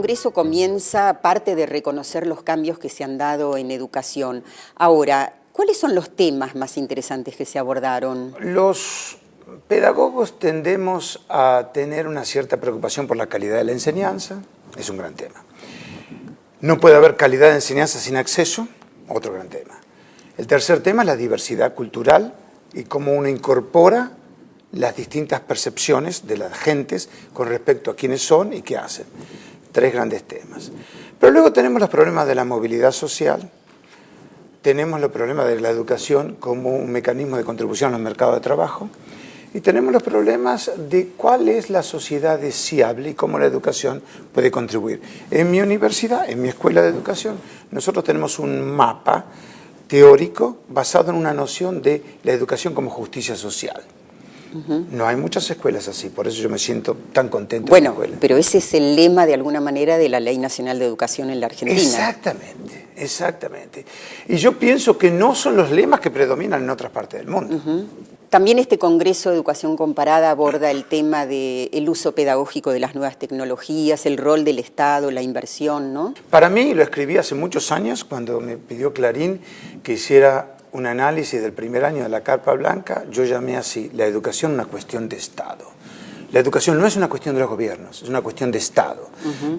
Congreso comienza parte de reconocer los cambios que se han dado en educación. Ahora, ¿cuáles son los temas más interesantes que se abordaron? Los pedagogos tendemos a tener una cierta preocupación por la calidad de la enseñanza, es un gran tema. No puede haber calidad de enseñanza sin acceso, otro gran tema. El tercer tema es la diversidad cultural y cómo uno incorpora las distintas percepciones de las gentes con respecto a quiénes son y qué hacen. Tres grandes temas. Pero luego tenemos los problemas de la movilidad social, tenemos los problemas de la educación como un mecanismo de contribución al mercado de trabajo y tenemos los problemas de cuál es la sociedad deseable y cómo la educación puede contribuir. En mi universidad, en mi escuela de educación, nosotros tenemos un mapa teórico basado en una noción de la educación como justicia social. No hay muchas escuelas así, por eso yo me siento tan contento en la escuela. Pero ese es el lema de alguna manera de la Ley Nacional de Educación en la Argentina. Exactamente, exactamente. Y yo pienso que no son los lemas que predominan en otras partes del mundo. También este Congreso de Educación Comparada aborda el tema del uso pedagógico de las nuevas tecnologías, el rol del Estado, la inversión, ¿no? Para mí, lo escribí hace muchos años, cuando me pidió Clarín que hiciera un análisis del primer año de la Carpa Blanca, yo llamé así, la educación una cuestión de Estado. La educación no es una cuestión de los gobiernos, es una cuestión de Estado.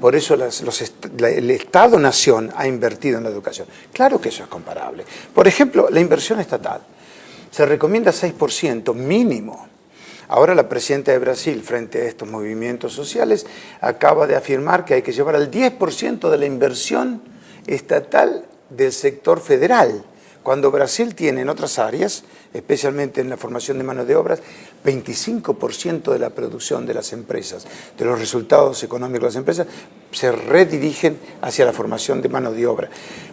Por eso el Estado-nación ha invertido en la educación. Claro que eso es comparable. Por ejemplo, la inversión estatal. Se recomienda 6% mínimo. Ahora la presidenta de Brasil, frente a estos movimientos sociales, acaba de afirmar que hay que llevar al 10% de la inversión estatal del sector federal, cuando Brasil tiene en otras áreas, especialmente en la formación de mano de obras, 25% de la producción de las empresas, de los resultados económicos de las empresas, se redirigen hacia la formación de mano de obra.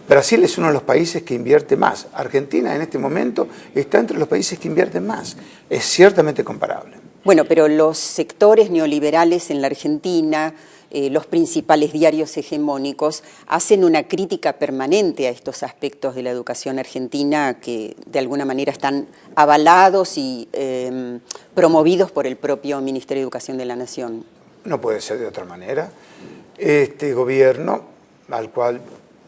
Brasil es uno de los países que invierte más. Argentina en este momento está entre los países que invierten más. Es ciertamente comparable. Bueno, pero los sectores neoliberales en la Argentina, los principales diarios hegemónicos, hacen una crítica permanente a estos aspectos de la educación argentina que de alguna manera están avalados y promovidos por el propio Ministerio de Educación de la Nación. No puede ser de otra manera. Este gobierno, al cual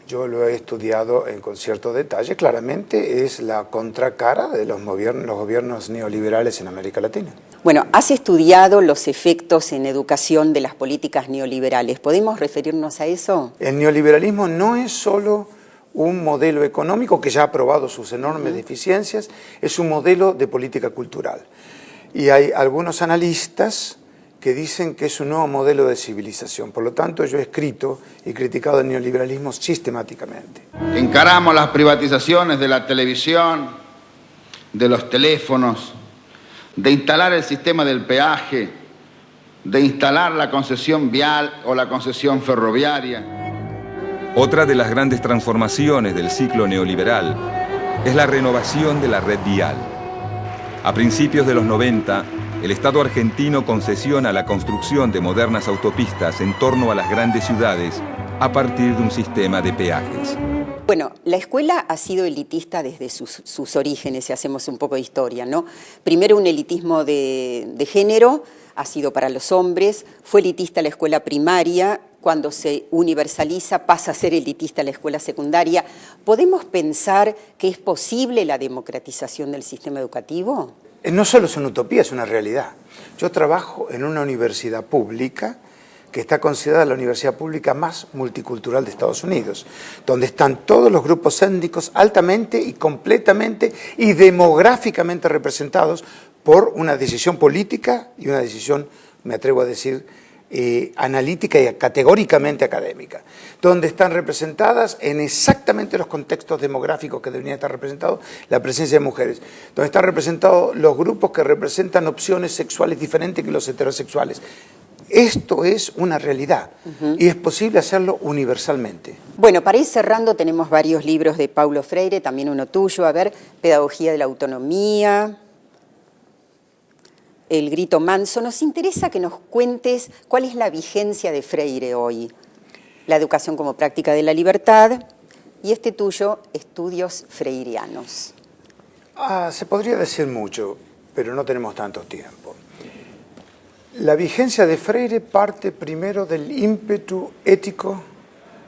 yo lo he estudiado con cierto detalle, claramente es la contracara de los gobiernos neoliberales en América Latina. Bueno, has estudiado los efectos en educación de las políticas neoliberales. ¿Podemos referirnos a eso? El neoliberalismo no es solo un modelo económico que ya ha probado sus enormes deficiencias, es un modelo de política cultural. Y hay algunos analistas que dicen que es un nuevo modelo de civilización. Por lo tanto, yo he escrito y criticado el neoliberalismo sistemáticamente. Encaramos las privatizaciones de la televisión, de los teléfonos, de instalar el sistema del peaje, de instalar la concesión vial o la concesión ferroviaria. Otra de las grandes transformaciones del ciclo neoliberal es la renovación de la red vial. A principios de los 90, el Estado argentino concesiona la construcción de modernas autopistas en torno a las grandes ciudades a partir de un sistema de peajes. Bueno, la escuela ha sido elitista desde sus orígenes, si hacemos un poco de historia, ¿no? Primero un elitismo de género, ha sido para los hombres, fue elitista la escuela primaria, cuando se universaliza pasa a ser elitista la escuela secundaria. ¿Podemos pensar que es posible la democratización del sistema educativo? No solo es una utopía, es una realidad. Yo trabajo en una universidad pública que está considerada la universidad pública más multicultural de Estados Unidos, donde están todos los grupos étnicos altamente y completamente y demográficamente representados por una decisión política y una decisión, me atrevo a decir, analítica y categóricamente académica, donde están representadas en exactamente los contextos demográficos que deberían estar representados la presencia de mujeres, donde están representados los grupos que representan opciones sexuales diferentes que los heterosexuales. Esto es una realidad y es posible hacerlo universalmente. Bueno, para ir cerrando tenemos varios libros de Paulo Freire, también uno tuyo, a ver, Pedagogía de la Autonomía, El Grito Manso. Nos interesa que nos cuentes cuál es la vigencia de Freire hoy. La educación como práctica de la libertad y este tuyo, Estudios Freirianos. Se podría decir mucho, pero no tenemos tanto tiempo. La vigencia de Freire parte primero del ímpetu ético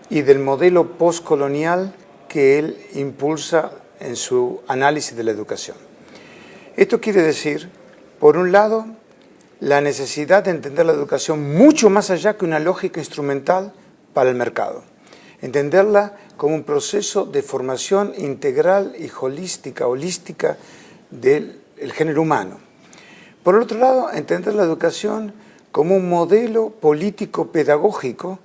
y del modelo postcolonial que él impulsa en su análisis de la educación. Esto quiere decir, por un lado, la necesidad de entender la educación mucho más allá que una lógica instrumental para el mercado. Entenderla como un proceso de formación integral y holística del género humano. Por el otro lado, entender la educación como un modelo político-pedagógico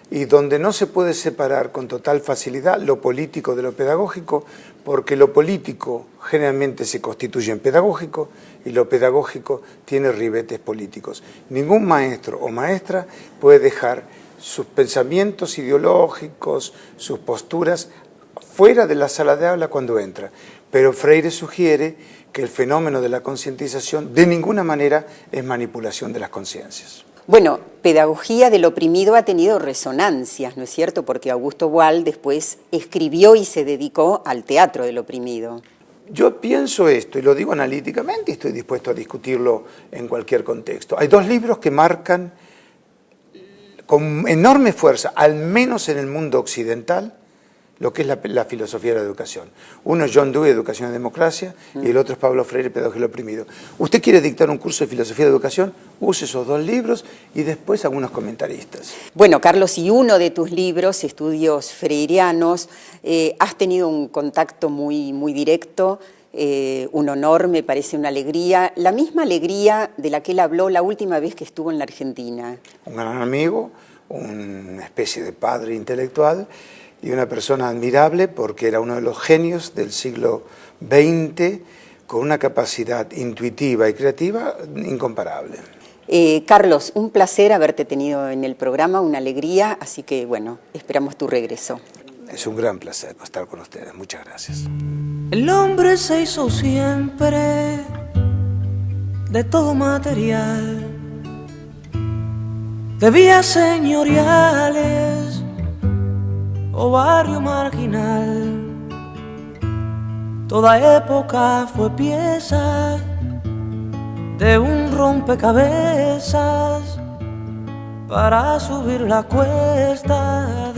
y donde no se puede separar con total facilidad lo político de lo pedagógico, porque lo político generalmente se constituye en pedagógico y lo pedagógico tiene ribetes políticos. Ningún maestro o maestra puede dejar sus pensamientos ideológicos, sus posturas, fuera de la sala de aula cuando entra. Pero Freire sugiere que el fenómeno de la concientización de ninguna manera es manipulación de las conciencias. Bueno, pedagogía del oprimido ha tenido resonancias, ¿no es cierto? Porque Augusto Boal después escribió y se dedicó al teatro del oprimido. Yo pienso esto, y lo digo analíticamente, y estoy dispuesto a discutirlo en cualquier contexto. Hay dos libros que marcan con enorme fuerza, al menos en el mundo occidental, lo que es la filosofía de la educación. Uno es John Dewey, Educación y Democracia, y el otro es Pablo Freire, Pedagogía del Oprimido. Usted quiere dictar un curso de filosofía de educación, use esos dos libros y después algunos comentaristas. Bueno, Carlos, y uno de tus libros, Estudios Freirianos, has tenido un contacto muy directo, un honor, me parece una alegría, la misma alegría de la que él habló la última vez que estuvo en la Argentina. Un gran amigo, una especie de padre intelectual, y una persona admirable porque era uno de los genios del siglo XX con una capacidad intuitiva y creativa incomparable. Carlos, un placer haberte tenido en el programa, una alegría, así que bueno, esperamos tu regreso. Es un gran placer estar con ustedes, muchas gracias. El hombre se hizo siempre de todo material, de vías señoriales o barrio marginal. Toda época fue pieza de un rompecabezas para subir la cuesta.